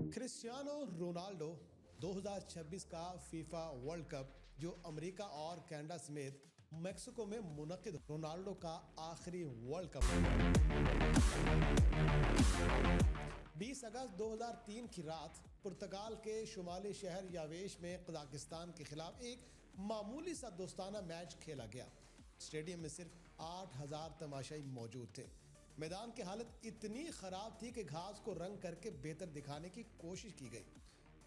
Cristiano Ronaldo 2026 का FIFA world cup जो America और कनाडा समेत मेक्सिको में मुनक्किद रोनाल्डो का आखिरी वर्ल्ड कप है। 20 अगस्त 2003 की रात पुर्तगाल के शुमाली शहर यावेश में कजाकिस्तान के खिलाफ एक मामूली सा दोस्ताना मैच खेला गया। स्टेडियम में सिर्फ 8,000 तमाशाई मौजूद थे। मैदान की हालत इतनी ख़राब थी कि घास को रंग करके बेहतर दिखाने की कोशिश की गई।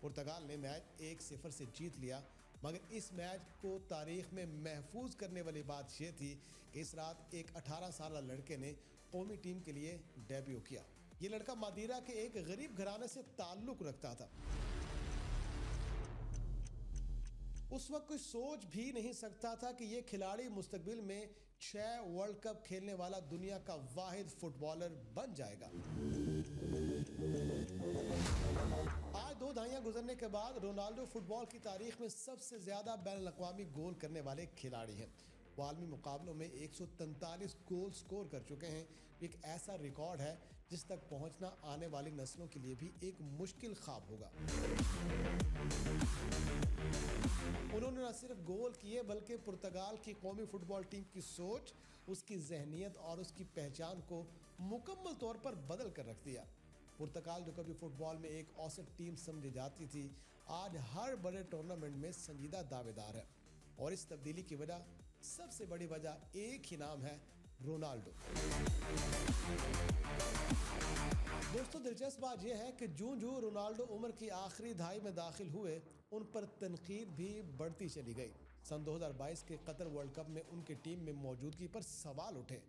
पुर्तगाल ने मैच 1-0 से जीत लिया, मगर इस मैच को तारीख में महफूज करने वाली बात यह थी कि इस रात एक 18 साल लड़के ने कौमी टीम के लिए डेब्यू किया। ये लड़का मादीरा के एक गरीब घराने से ताल्लुक़ रखता था। उस वक्त कोई सोच भी नहीं सकता था कि ये खिलाड़ी मुस्तकबिल में 6 वर्ल्ड कप खेलने वाला दुनिया का वाहिद फुटबॉलर बन जाएगा। आज 2 दहाइयां गुजरने के बाद रोनाल्डो फुटबॉल की तारीख में सबसे ज़्यादा बैनुल-अक़वामी गोल करने वाले खिलाड़ी हैं। वो आलमी मुकाबलों में 143 गोल स्कोर कर चुके हैं। एक ऐसा रिकॉर्ड है जिस तक पहुंचना आने वाली नस्लों के लिए भी एक मुश्किल ख्वाब होगा। उन्होंने न सिर्फ गोल किए बल्कि पुर्तगाल की कौमी फुटबॉल टीम की सोच, उसकी जहनियत और उसकी पहचान को मुकम्मल तौर पर बदल कर रख दिया। पुर्तगाल जो कभी फुटबॉल में एक औसत टीम समझी जाती थी, आज हर बड़े टूर्नामेंट में संजीदा दावेदार है। और इस तब्दीली की वजह, सबसे बड़ी वजह एक ही नाम है, रोनाल्डो। दोस्तों, दिलचस्प बात यह है कि जूं रोनाल्डो उम्र की आखिरी दहाई में दाखिल हुए, उन पर तनकीद भी बढ़ती चली गई। सन 2022 के कतर वर्ल्ड कप में उनकी टीम में मौजूदगी पर सवाल उठे।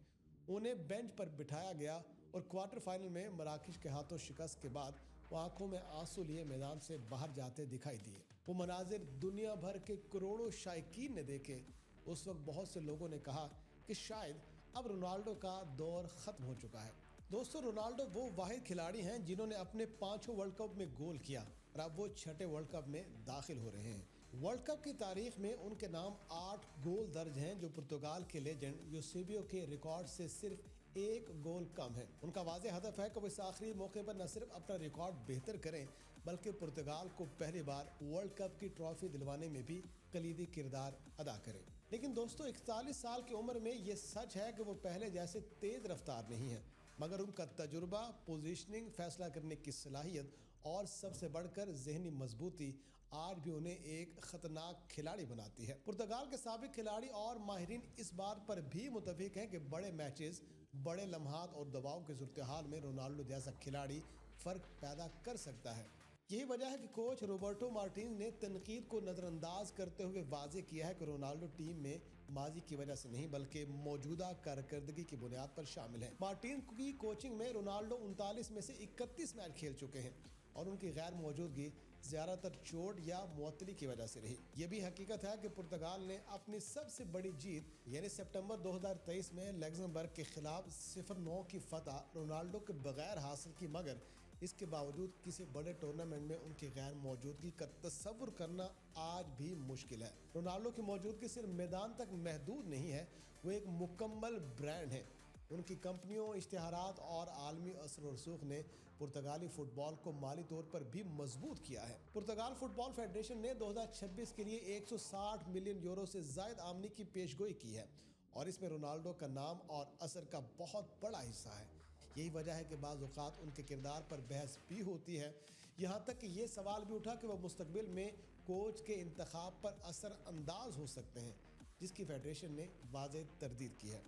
उन्हें बेंच पर बिठाया गया और क्वार्टर फाइनल में मराकश के हाथों शिकस्त के बाद वो आंखों में आंसू लिए मैदान से बाहर जाते दिखाई दिए। वो मनाजिर दुनिया भर के करोड़ों शायकीन ने देखे। उस वक्त बहुत से लोगों ने कहा कि शायद अब रोनाल्डो का दौर ख़त्म हो चुका है। दोस्तों, रोनाल्डो वो वाहिद खिलाड़ी हैं जिन्होंने अपने 5 वर्ल्ड कप में गोल किया और अब वो 6ठे वर्ल्ड कप में दाखिल हो रहे हैं। वर्ल्ड कप की तारीख में उनके नाम 8 गोल दर्ज हैं, जो पुर्तगाल के लेजेंड यूसेबियो के रिकॉर्ड से सिर्फ 1 गोल कम है। उनका वाज़ेह हदफ है कि वो इस आखिरी मौके पर न सिर्फ अपना रिकॉर्ड बेहतर करें बल्कि पुर्तगाल को पहली बार वर्ल्ड कप की ट्रॉफी दिलवाने में भी कलीदी किरदार अदा करें। लेकिन दोस्तों, 41 साल की उम्र में ये सच है कि वो पहले जैसे तेज़ रफ्तार नहीं है, मगर उनका तजुर्बा, पोजीशनिंग, फैसला करने की सलाहियत और सबसे बढ़कर जहनी मजबूती आज भी उन्हें एक ख़तरनाक खिलाड़ी बनाती है। पुर्तगाल के साबिक खिलाड़ी और माहिरीन इस बात पर भी मुतफिक हैं कि बड़े मैचेस, बड़े लम्हात और दबाव के सूरत हाल में रोनाल्डो जैसा खिलाड़ी फ़र्क पैदा कर सकता है। यही वजह है कि कोच रॉबर्टो मार्टिन ने तनकीद को नज़रअंदाज करते हुए वाज़ेह किया है कि रोनाल्डो टीम में माजी की वजह से नहीं बल्कि मौजूदा कारकर्दगी की बुनियाद पर शामिल है। मार्टिन की कोचिंग में रोनाल्डो 39 में से 31 मैच खेल चुके हैं और उनकी गैर मौजूदगी ज़्यादातर चोट या मुअत्तली की वजह से रही। यह भी हकीकत है कि पुर्तगाल ने अपनी सबसे बड़ी जीत यानी सितंबर 2023 में लग्जमबर्ग के खिलाफ 0-9 की फतह रोनाल्डो के बगैर हासिल की, मगर इसके बावजूद किसी बड़े टूर्नामेंट में उनकी गैर मौजूदगी का तस्वुर करना आज भी मुश्किल है। रोनाल्डो की मौजूदगी सिर्फ मैदान तक महदूद नहीं है, वो एक मुकम्मल ब्रांड है। उनकी कंपनियों, इश्तिहारात और आलमी असर और रसूख ने पुर्तगाली फुटबॉल को माली तौर पर भी मजबूत किया है। पुर्तगाल फुटबॉल फेडरेशन ने 2026 के लिए 160 मिलियन यूरो से ज़ायद आमदनी की पेशगोई की है और इसमें रोनाल्डो का नाम और असर का बहुत बड़ा हिस्सा है। यही वजह है कि बाज़ औक़ात उनके किरदार पर बहस भी होती है। यहाँ तक कि ये सवाल भी उठा कि वह मुस्तकबिल में कोच के इंतखाब पर असर अंदाज हो सकते हैं, जिसकी फेडरेशन ने वाज़ेह तरदीद की है।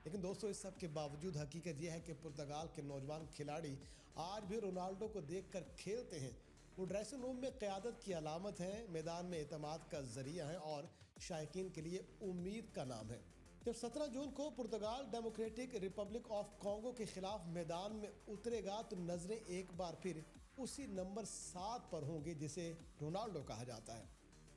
लेकिन दोस्तों, इस सब के बावजूद हकीकत यह है कि पुर्तगाल के नौजवान खिलाड़ी आज भी रोनाल्डो को देखकर खेलते हैं। वो ड्रेसिंग रूम में क़यादत की अलामत हैं, मैदान में एतमाद का ज़रिया हैं और शायकीन के लिए उम्मीद का नाम है। जब 17 जून को पुर्तगाल डेमोक्रेटिक रिपब्लिक ऑफ कॉन्गो के खिलाफ मैदान में उतरेगा तो नजरें एक बार फिर उसी नंबर 7 पर होंगे जिसे रोनाल्डो कहा जाता है।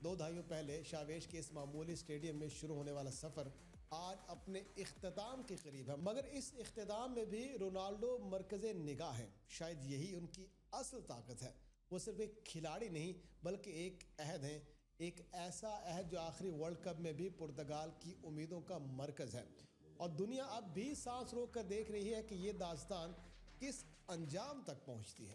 2 दहाइयों पहले शावेश के इस मामूली स्टेडियम में शुरू होने वाला सफ़र आज अपने इख्तिताम के करीब है, मगर इस इख्तिताम में भी रोनाल्डो मरकज़े निगाह है। शायद यही उनकी असल ताकत है। वो सिर्फ एक खिलाड़ी नहीं बल्कि एक अहद है, एक ऐसा अहद जो आखिरी वर्ल्ड कप में भी पुर्तगाल की उम्मीदों का मरकज़ है। और दुनिया अब भी सांस रोक कर देख रही है कि ये दास्तान किस अंजाम तक पहुंचती है।